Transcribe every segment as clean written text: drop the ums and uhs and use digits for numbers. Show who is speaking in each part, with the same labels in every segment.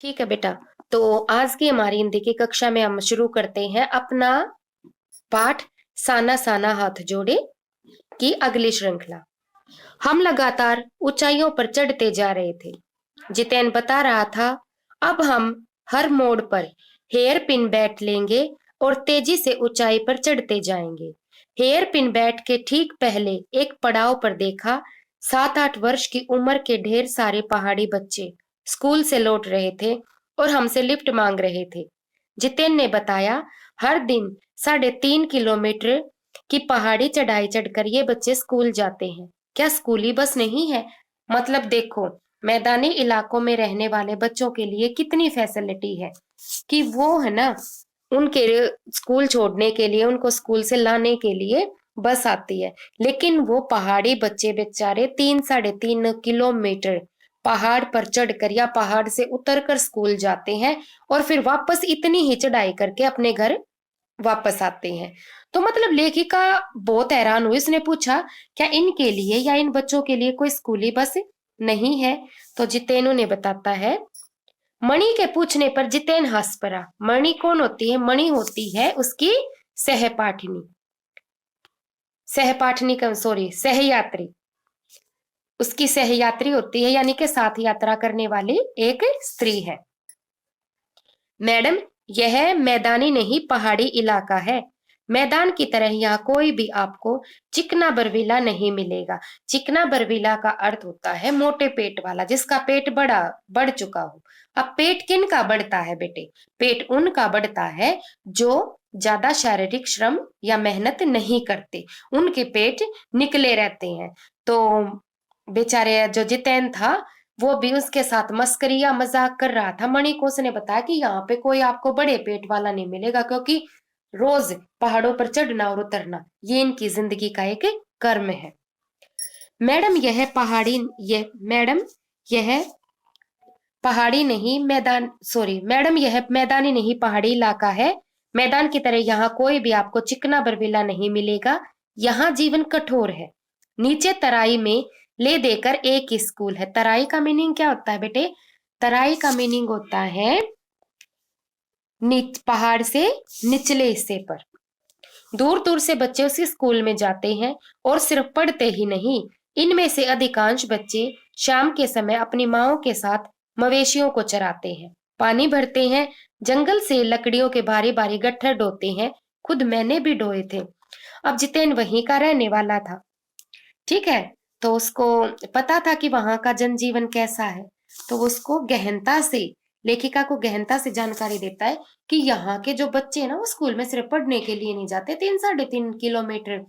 Speaker 1: ठीक है बेटा। तो आज की हमारी हिंदी की कक्षा में हम शुरू करते हैं अपना पाठ साना साना हाथ जोड़े की अगली श्रृंखला। हम लगातार ऊंचाइयों पर चढ़ते जा रहे थे। जितेन बता रहा था, अब हम हर मोड़ पर हेयर पिन बैठ लेंगे और तेजी से ऊंचाई पर चढ़ते जाएंगे। हेयर पिन बैठ के ठीक पहले एक पड़ाव पर देखा। 7-8 वर्ष की उम्र के ढेर सारे पहाड़ी बच्चे स्कूल से लौट रहे थे और हमसे लिफ्ट मांग रहे थे। जितेन ने बताया, हर दिन 3.5 किलोमीटर की पहाड़ी चढ़ाई चढ़कर ये बच्चे स्कूल जाते हैं। क्या स्कूली बस नहीं है? मतलब देखो, मैदानी इलाकों में रहने वाले बच्चों के लिए कितनी फैसिलिटी है कि वो है ना, उनके स्कूल छोड़ने के लिए, उनको स्कूल से लाने के लिए बस आती है। लेकिन वो पहाड़ी बच्चे बेचारे 3-3.5 किलोमीटर पहाड़ पर चढ़कर या पहाड़ से उतरकर स्कूल जाते हैं और फिर वापस इतनी ही चढ़ाई करके अपने घर वापस आते हैं। तो मतलब लेखिका बहुत हैरान हुई। उसने पूछा, क्या इनके लिए या इन बच्चों के लिए कोई स्कूली बस नहीं है? तो जितेन ने बताता है। मणि के पूछने पर जितेन हंस पड़ा। मणि कौन होती है? मणि होती है उसकी सहपाठिनी। सहपाठिनी का सॉरी, सहयात्री। उसकी सहयात्री होती है, यानी कि साथ यात्रा करने वाली एक स्त्री है। मैडम, यह मैदानी नहीं पहाड़ी इलाका है। मैदान की तरह यहाँ कोई भी आपको चिकना बर्फीला नहीं मिलेगा। चिकना बर्फीला का अर्थ होता है मोटे पेट वाला, जिसका पेट बढ़ चुका हो। अब पेट किन का बढ़ता है बेटे? पेट उनका बढ़ता है जो ज्यादा शारीरिक श्रम या मेहनत नहीं करते, उनके पेट निकले रहते हैं। तो बेचारे जो जितेन था, वो भी उसके साथ मस्करी या मजाक कर रहा था। मणि को उसने बताया कि यहाँ पे कोई आपको बड़े पेट वाला नहीं मिलेगा, क्योंकि रोज पहाड़ों पर चढ़ना और उतरना ये इनकी जिंदगी का एक कर्म है। मैडम यह पहाड़ी ये मैडम यह पहाड़ी नहीं मैदान सॉरी मैडम, यह मैदानी नहीं पहाड़ी इलाका है। मैदान की तरह यहाँ कोई भी आपको चिकना बर्फीला नहीं मिलेगा। यहाँ जीवन कठोर है। नीचे तराई में ले देकर एक स्कूल है। तराई का मीनिंग क्या होता है बेटे? तराई का मीनिंग होता है पहाड़ से निचले हिस्से पर। दूर दूर से बच्चे उसी स्कूल में जाते हैं और सिर्फ पढ़ते ही नहीं, इनमें से अधिकांश बच्चे शाम के समय अपनी माओ के साथ मवेशियों को चराते हैं, पानी भरते हैं, जंगल से लकड़ियों के भारी भारी गट्ठर ढोते हैं। खुद मैंने भी ढोए थे। अब जितेन वहीं का रहने वाला था, ठीक है, तो उसको पता था कि वहां का जनजीवन कैसा है। तो वो उसको गहनता से, लेखिका को गहनता से जानकारी देता है कि यहाँ के जो बच्चे हैं ना, वो स्कूल में सिर्फ पढ़ने के लिए नहीं जाते। 3-3.5 किलोमीटर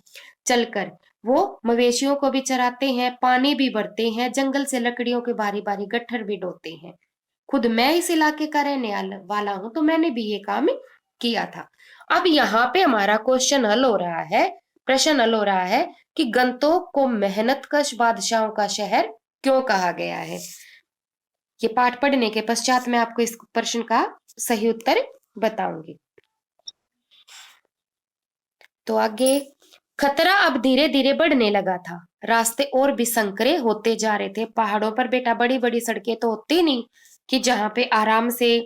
Speaker 1: चलकर वो मवेशियों को भी चराते हैं, पानी भी भरते हैं, जंगल से लकड़ियों के भारी भारी गट्ठर भी ढोते हैं। खुद मैं इस इलाके का रहने वाला हूं, तो मैंने भी ये काम किया था। अब यहाँ पे हमारा क्वेश्चन हल हो रहा है, प्रश्न हल हो रहा है कि गंतोक को मेहनतकश बादशाहों का शहर क्यों कहा गया है। ये पाठ पढ़ने के पश्चात मैं आपको इस प्रश्न का सही उत्तर बताऊंगी। तो आगे, खतरा अब धीरे धीरे बढ़ने लगा था। रास्ते और भी संकरे होते जा रहे थे। पहाड़ों पर बेटा बड़ी बड़ी सड़कें तो होती नहीं कि जहाँ पे आराम से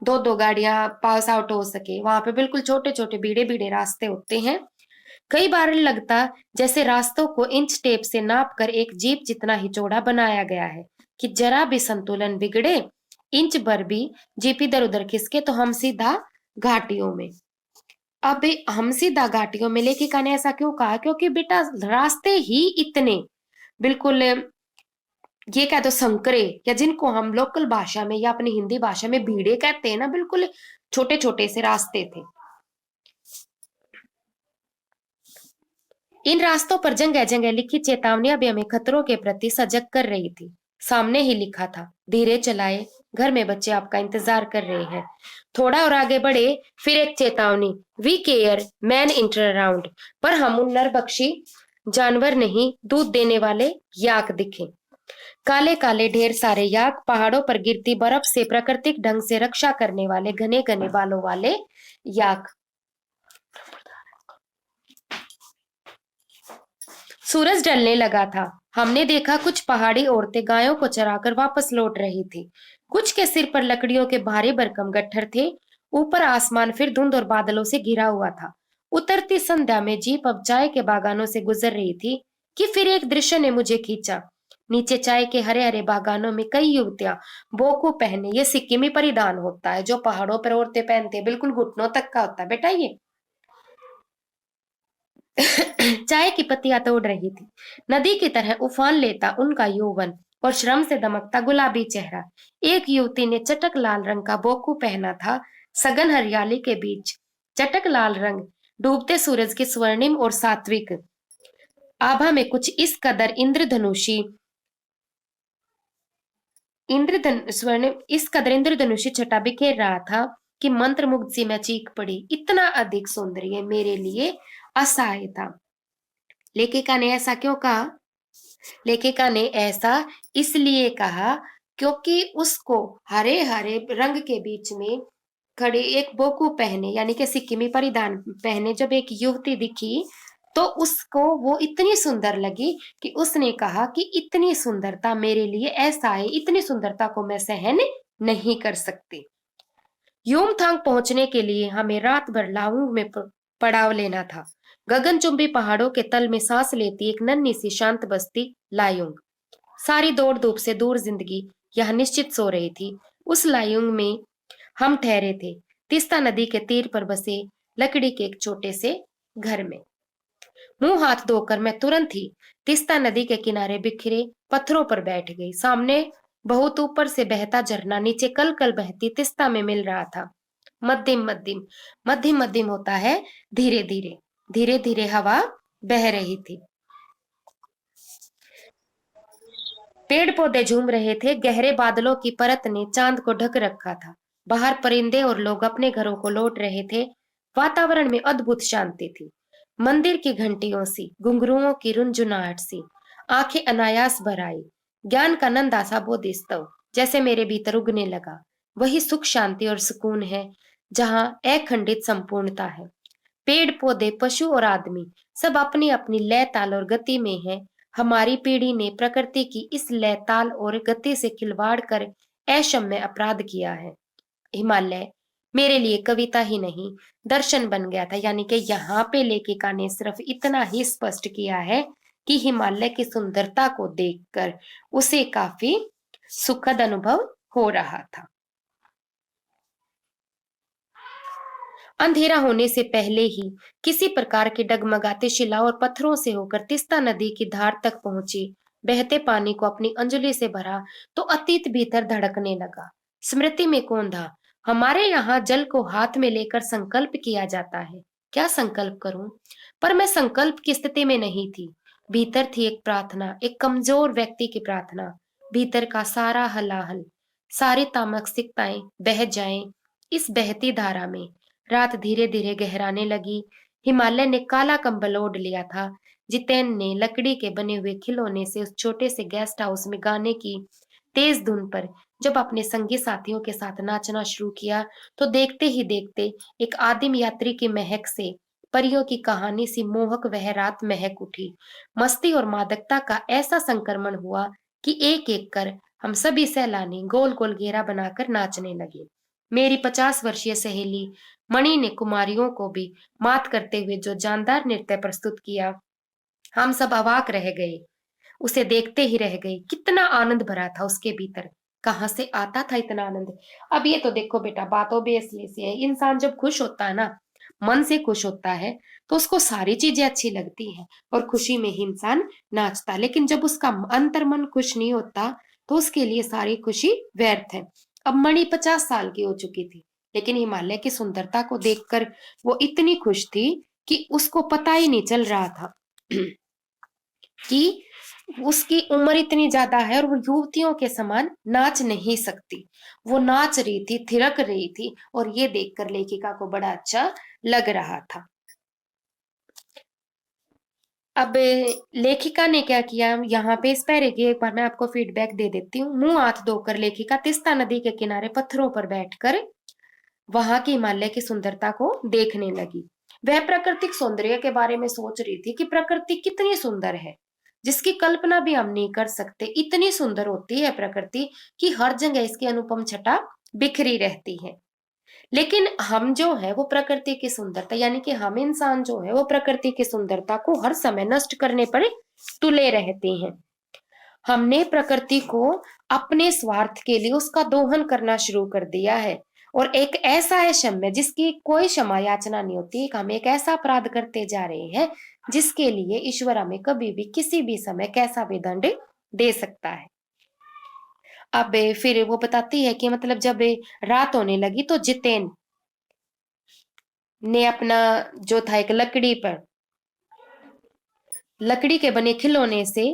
Speaker 1: दो दो गाड़ियां पास आउट हो सके। वहां पे बिल्कुल छोटे छोटे बीड़े बीड़े रास्ते होते हैं। कई बार लगता जैसे रास्तों को इंच टेप से नाप कर एक जीप जितना ही चौड़ा बनाया गया है कि जरा भी संतुलन बिगड़े, इंच भर भी जीप इधर उधर खिसके तो हम सीधा घाटियों में। अब हम सीधा घाटियों में, लेखिका ने ऐसा क्यों कहा? क्योंकि बेटा रास्ते ही इतने बिल्कुल, ये कह दो संकरे, या जिनको हम लोकल भाषा में या अपनी हिंदी भाषा में भीड़े कहते हैं ना, बिल्कुल छोटे छोटे से रास्ते थे। इन रास्तों पर जगह जगह लिखी चेतावनियां भी हमें खतरों के प्रति सजग कर रही थी। सामने ही लिखा था, धीरे चलाए, घर में बच्चे आपका इंतजार कर रहे हैं। थोड़ा और आगे बढ़े, फिर एक चेतावनी, वी केयर मैन इंटर अराउंड। पर हम उन नरभक्षी जानवर नहीं, दूध देने वाले याक दिखे। काले काले ढेर सारे याक, पहाड़ों पर गिरती बर्फ से प्राकृतिक ढंग से रक्षा करने वाले घने घने बालों वाले याक। सूरज ढलने लगा था। हमने देखा कुछ पहाड़ी औरतें गायों को चराकर वापस लौट रही थी। कुछ के सिर पर लकड़ियों के भारी भरकम गट्ठर थे। ऊपर आसमान फिर धुंध और बादलों से घिरा हुआ था। उतरती संध्या में जीप अब चाय के बागानों से गुजर रही थी कि फिर एक दृश्य ने मुझे खींचा। नीचे चाय के हरे हरे बागानों में कई युवतियां बोकू पहने, ये सिक्किमी परिधान होता है जो पहाड़ों पर औरतें पहनते हैं, बिल्कुल घुटनों तक का होता है बेटा ये। चाय की पत्तियां तोड़ रही थी। नदी की तरह उफान लेता उनका यौवन और श्रम से दमकता गुलाबी चेहरा। एक युवती ने चटक लाल रंग का बोकू पहना था। सघन हरियाली के बीच चटक लाल रंग डूबते सूरज की स्वर्णिम और सात्विक आभा में कुछ इस कदर इंद्रधनुषी छटा बिखेर रहा था कि मंत्रमुग्ध सी मैं चीख पड़ी। इतना अधिक सौंदर्य मेरे लिए असहाय था। लेखिका ने ऐसा क्यों कहा? लेखिका ने ऐसा इसलिए कहा क्योंकि उसको हरे हरे रंग के बीच में खड़ी एक बोकू पहने यानी कि सिक्किमी परिधान पहने जब एक युवती दिखी तो उसको वो इतनी सुंदर लगी कि उसने कहा कि इतनी सुंदरता मेरे लिए ऐसा है, इतनी सुंदरता को मैं सहन नहीं कर सकती। यूमथांग पहुंचने के लिए हमें रात भर लावुंग में पड़ाव लेना था। गगनचुंबी पहाड़ों के तल में सांस लेती एक नन्ही सी शांत बस्ती लायुंग। सारी दौड़ धूप से दूर जिंदगी यह निश्चित सो रही थी। उस लायुंग में हम ठहरे थे, तीस्ता नदी के तीर पर बसे लकड़ी के एक छोटे से घर में। मुंह हाथ धोकर मैं तुरंत ही तीस्ता नदी के किनारे बिखरे पत्थरों पर बैठ गई। सामने बहुत ऊपर से बहता झरना नीचे कल कल बहती तीस्ता में मिल रहा था। मध्यम मध्यम मध्यम मध्यम होता है, धीरे धीरे धीरे धीरे हवा बह रही थी। पेड़ पौधे झूम रहे थे। गहरे बादलों की परत ने चांद को ढक रखा था। बाहर परिंदे और लोग अपने घरों को लौट रहे थे। वातावरण में अद्भुत शांति थी। मंदिर की घंटियों सी, घुंघरुओं की रुनझुनाहट सी आंखें अनायास भर आई। ज्ञान का नंदा सा बोधिस्तव जैसे मेरे भीतर उगने लगा। वही सुख शांति और सुकून है जहाँ अखंडित संपूर्णता है। पेड़ पौधे पशु और आदमी सब अपनी अपनी लय ताल और गति में है। हमारी पीढ़ी ने प्रकृति की इस लय ताल और गति से खिलवाड़ कर अक्षम्य अपराध किया है। हिमालय मेरे लिए कविता ही नहीं दर्शन बन गया था। यानी कि यहाँ पे लेखिका ने सिर्फ इतना ही स्पष्ट किया है कि हिमालय की सुंदरता को देखकर उसे काफी सुखद अनुभव हो रहा था। अंधेरा होने से पहले ही किसी प्रकार के डगमगाते शिलाओं और पत्थरों से होकर तीस्ता नदी की धार तक पहुंची। बहते पानी को अपनी अंजलि से भरा तो अतीत भीतर धड़कने लगा। स्मृति में कौन था? हमारे यहाँ जल को हाथ में लेकर संकल्प किया जाता है। क्या संकल्प करूं? पर मैं संकल्प की स्थिति में नहीं थी। भीतर थी एक प्रार्थना, एक कमजोर व्यक्ति की प्रार्थना। भीतर का सारा हलाहल, सारी तामसिकताएं बह जाएं इस बहती धारा में। रात धीरे धीरे गहराने लगी। हिमालय ने काला कंबल ओढ़ लिया था। जितेन ने लकड़ी के बने हुए खिलौने से उस छोटे से गेस्ट हाउस में गाने की तेज धुन पर जब अपने संगी साथियों के साथ नाचना शुरू किया तो देखते ही देखते एक आदिम यात्री की महक से परियों की कहानी सी मोहक वह रात महक उठी। मस्ती और मादकता का ऐसा संक्रमण हुआ कि एक एक कर हम सभी सैलानी गोल गोल घेरा बनाकर नाचने लगे। मेरी 50 वर्षीय सहेली मणि ने कुमारियों को भी मात करते हुए जो जानदार नृत्य प्रस्तुत किया, हम सब अवाक रह गए। उसे देखते ही रह गए। कितना आनंद भरा था उसके भीतर, कहाँ से आता था इतना आनंद? अब ये तो देखो बेटा, बातों बेसले से है। इंसान जब खुश होता है ना, मन से खुश होता है तो उसको सारी चीजें अच्छी लगती हैं और खुशी में ही इंसान नाचता है। लेकिन जब उसका अंतर मन खुश नहीं होता तो उसके लिए सारी खुशी व्यर्थ है। अब मणि 50 साल की हो चुकी थी, लेकिन हिमालय की सुंदरता को देखकर वो इतनी खुश थी कि उसको पता ही नहीं चल रहा था कि उसकी उम्र इतनी ज्यादा है और वो युवतियों के समान नाच नहीं सकती। वो नाच रही थी, थिरक रही थी और ये देखकर लेखिका को बड़ा अच्छा लग रहा था। अब लेखिका ने क्या किया, यहाँ पे इस पैरे की एक बार मैं आपको फीडबैक दे देती हूँ। मुंह हाथ धोकर लेखिका तीस्ता नदी के किनारे पत्थरों पर बैठकर वहां की हिमालय की सुंदरता को देखने लगी। वह प्राकृतिक सौंदर्य के बारे में सोच रही थी कि प्रकृति कितनी सुंदर है। जिसकी कल्पना भी हम नहीं कर सकते। इतनी सुंदर होती है प्रकृति कि हर जगह इसकी अनुपम छटा बिखरी रहती है। लेकिन हम जो है वो प्रकृति की सुंदरता, यानी कि हम इंसान जो है वो प्रकृति की सुंदरता को हर समय नष्ट करने पर तुले रहते हैं। हमने प्रकृति को अपने स्वार्थ के लिए उसका दोहन करना शुरू कर दिया है, और एक ऐसा है क्षम्य जिसकी कोई क्षमा याचना नहीं होती। हम एक ऐसा अपराध करते जा रहे हैं जिसके लिए ईश्वर हमें कभी भी किसी भी समय कैसा भी दंड दे सकता है। अब फिर वो बताती है कि मतलब जब रात होने लगी तो जितेन ने अपना जो था एक लकड़ी के बने खिलौने से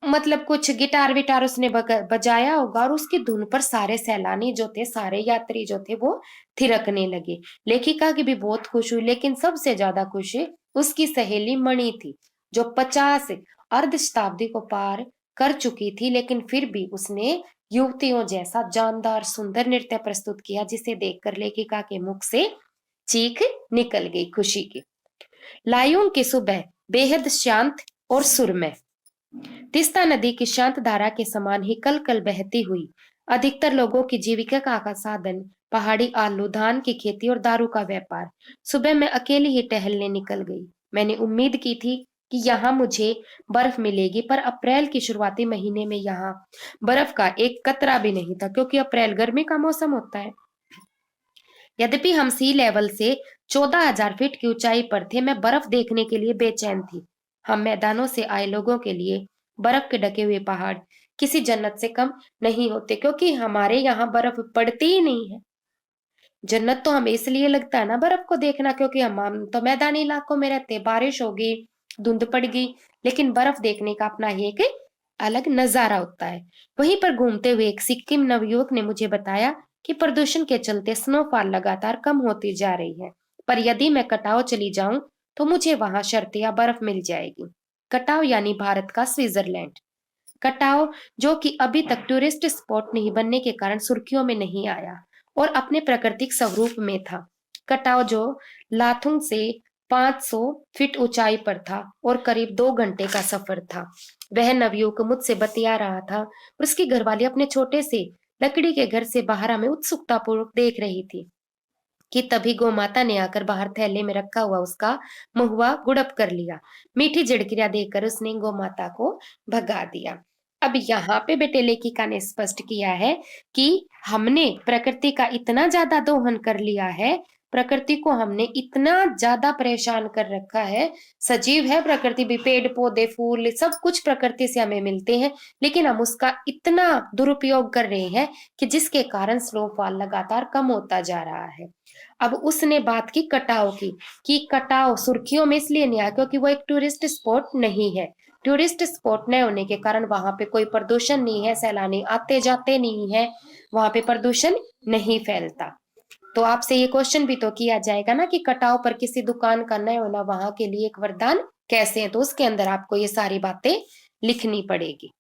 Speaker 1: मतलब कुछ गिटार विटार उसने बजाया होगा, और उसकी धुन पर सारे सैलानी जो थे, सारे यात्री जो थे वो थिरकने लगे। लेखिका की भी बहुत खुश हुई, लेकिन सबसे ज्यादा खुश उसकी सहेली मणि थी, जो 50 अर्ध शताब्दी को पार कर चुकी थी, लेकिन फिर भी उसने युवतियों जैसा जानदार सुंदर नृत्य प्रस्तुत किया, जिसे देखकर लेखिका के मुख से चीख निकल गई खुशी की। लायूं की सुबह बेहद शांत और सुरमय, तीस्ता नदी की शांत धारा के समान ही कल कल बहती हुई। अधिकतर लोगों की जीविका का साधन पहाड़ी आलू, धान की खेती और दारू का व्यापार। सुबह मैं अकेली ही टहलने निकल गई। मैंने उम्मीद की थी कि यहाँ मुझे बर्फ मिलेगी, पर अप्रैल की शुरुआती महीने में यहाँ बर्फ का एक कतरा भी नहीं था, क्योंकि अप्रैल गर्मी का मौसम होता है। यद्यपि हम सी लेवल से 14,000 फीट की ऊंचाई पर थे, मैं बर्फ देखने के लिए बेचैन थी। हम मैदानों से आए लोगों के लिए बर्फ के ढके हुए पहाड़ किसी जन्नत से कम नहीं होते, क्योंकि हमारे यहाँ बर्फ पड़ती ही नहीं है। जन्नत तो हमें इसलिए लगता है ना बर्फ को देखना, क्योंकि हम तो मैदानी इलाकों में रहते, बारिश होगी, धुंध पड़ गई, लेकिन बर्फ देखने का अपना ही एक अलग नजारा होता है। वहीं पर घूमते हुए एक सिक्किम नवयुवक ने मुझे बताया कि प्रदूषण के चलते स्नोफॉल लगातार कम होती जा रही है, पर यदि मैं कटाव चली जाऊं तो मुझे वहां शर्तिया बर्फ मिल जाएगी। कटाव यानी भारत का स्विट्जरलैंड। कटाव जो कि अभी तक टूरिस्ट स्पॉट नहीं बनने के कारण सुर्खियों में नहीं आया और अपने प्राकृतिक स्वरूप में था। कटाव जो लाथुंग से 500 फीट ऊंचाई पर था और करीब 2 घंटे का सफर था। वह नवयुवक मुझसे बतिया रहा था और उसकी घरवाली अपने छोटे से लकड़ी के घर से बाहर हमें उत्सुकता पूर्वक देख रही थी कि तभी गोमाता ने आकर बाहर थैले में रखा हुआ उसका महुआ गुड़प कर लिया। मीठी झिड़कियां देकर उसने गोमाता को भगा दिया। अब यहाँ पे बेटे लेखिका ने स्पष्ट किया है कि हमने प्रकृति का इतना ज्यादा दोहन कर लिया है, प्रकृति को हमने इतना ज्यादा परेशान कर रखा है। सजीव है प्रकृति भी, पेड़ पौधे फूल सब कुछ प्रकृति से हमें मिलते हैं, लेकिन हम उसका इतना दुरुपयोग कर रहे हैं कि जिसके कारण स्नोफॉल लगातार कम होता जा रहा है। अब उसने बात की कटाव की, कि कटाव सुर्खियों में इसलिए नहीं आया क्योंकि वो एक टूरिस्ट स्पॉट नहीं है। टूरिस्ट स्पॉट न होने के कारण वहां पे कोई प्रदूषण नहीं है, सैलानी आते जाते नहीं है, वहां पे प्रदूषण नहीं फैलता। तो आपसे ये क्वेश्चन भी तो किया जाएगा ना कि कटाव पर किसी दुकान का न होना वहां के लिए एक वरदान कैसे है, तो उसके अंदर आपको ये सारी बातें लिखनी पड़ेगी।